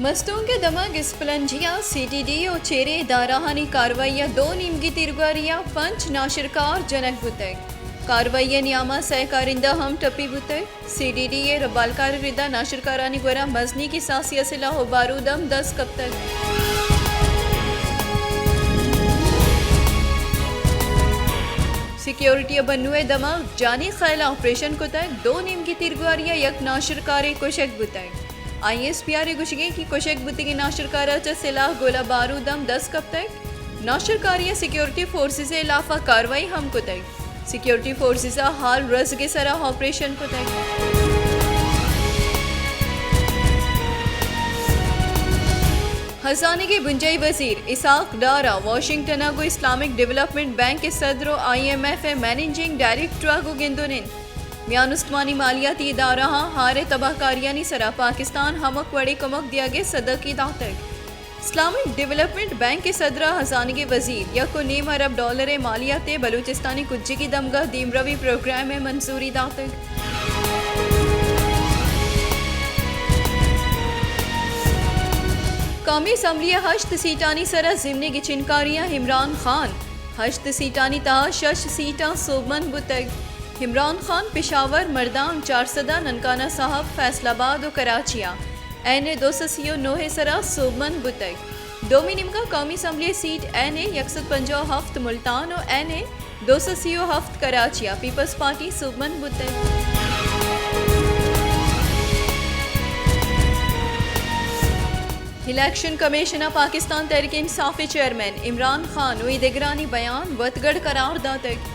मस्तों के दमग स्पलंजिया सीटीडी और चेरे दाराहानी कार्रवाइया दो निमगी तिरगारिया पंच नाशिरकार जनक बुतय कार्रवाइया नियामा सहकारिंदा हम टपी बुतय सीडीडी ये रबालकार रिदा नाशिरकारानी गोरा मजनी की सासिया सिला हो बारूदम 10 कब तक सिक्योरिटी बन्नुए दमग जानी खैला ऑपरेशन को तय दो निमगी तिरगारिया यक नाशिरकारे कुशक बुतय ISPR गुशगे की कुशक बुती की नाशरकारा सिलाह गोला बारूदम 10 कब तक नाशरकारिया सिक्योरिटी फोर्सेस से इलाफा कार्रवाई हम को तक सिक्योरिटी फोर्सेस हाल रस के सरा ऑपरेशन को तक हसानी के बुंजई वजीर इसाक डारा वाशिंगटन को इस्लामिक डेवलपमेंट बैंक के सदर IMF मैनेजिंग डायरेक्टर को गिंदुनिन म्यानुस्मानी मालियाती इदारा हारे तबाहकारियानी सरा पाकिस्तान हमक वड़े कमक दिया गया सदर की दातक इस्लामिक डेवलपमेंट बैंक के सदर हसानी के वजीर या को $9 अरब मालियाते बलूचिस्तानी कुज्जी की दमगा दीमरवी प्रोग्राम में मंजूरी दातक कौमी असम्बली हश्त सीटानी सरा जिमनी की चिनकारियाँ इमरान खान हश्त सीटानी तहा शश सीटा सोबमन बुतक इमरान खान पेशावर मर्दान 400 ननकाना साहब फैसलाबाद और कराचिया एन 209 सरा सोबमन बुतक डोमिनिम का कौमी असम्बली सीट एन 150 हफ्त मुल्तान और एन 230 हफ्त कराचिया पीपल्स पार्टी सोबमन बुतक election commissioner Pakistan Tehreek Insaf chairman Imran Khan हुई दिगरानी बयान वतगढ़ करार दातक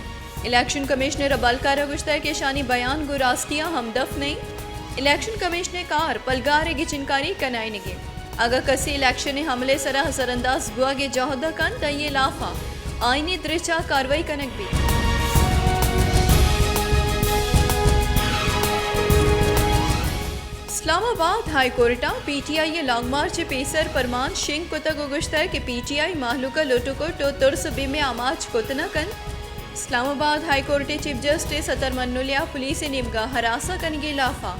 इलेक्शन कमिश्नर अबालकारा गुश्तर के शानी बयान गो रास्तिया हमदफ नहीं इलेक्शन कमिश्नर कार पलगारे की चिनकारी कनाई निगे अगर कसी इलेक्शन हमले सरा हसरंदाज गुआ के जौहदा कन तय लाफा आईनी दृचा कार्रवाई कनक भी इस्लामाबाद हाई कोर्टा PTI लॉन्ग मार्च पेसर परमान सिंह कुतक गुश्तर के PTI माहलूका लोटुको तो तुर्स बिमे आमाज कुतना कन Islamabad high court chief justice Athar मन्नुलिया पुलिस निमगा हरासा कनगे लाफा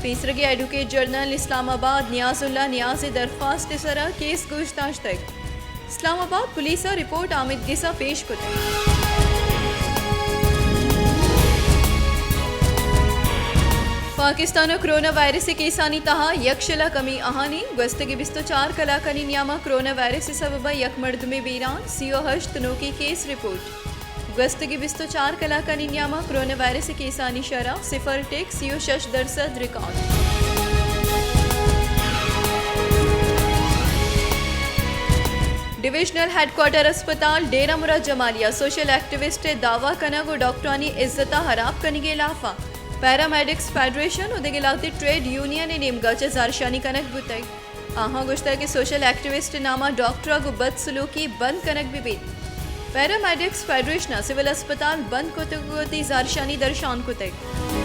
तीसरे एडवोकेट जनरल इस्लामाबाद नियाजुल्ला नियाज दरख्वास्त सरा केस गुश्ताश तक इस्लामाबाद पुलिस रिपोर्ट आमिद गिसा पेश को पाकिस्तान कोरोना वायरस से केसानी तहा यक्षला कमी आहानी गस्त के 24 कलाकनी नियामा कोरोना वायरस से सबब यक मर्द में बीरान सीओ हश्त नो की केस रिपोर्ट गस्त की 24 कलाका नियामा कोरोना वायरस से केसानी शरा 0 टेक सीओ शश दरसद रिकॉर्ड डिविजनल हेडक्वार्टर अस्पताल डेरा मुराद जमालिया सोशल एक्टिविस्ट दावा कना को डॉक्टरानी इज्जता हराब कनिगे लाफा पैरामेडिक्स फेडरेशन उदगिलाती ट्रेड यूनियन नेमगा जारशानी कनक बुतक आहा गुश्ता के सोशल एक्टिविस्ट नामा डॉक्टर को बदसलूकी बंद कनक भी पैरामेडिक्स फेडरेशन सिविल अस्पताल बंद को जारशानी दर्शान को तक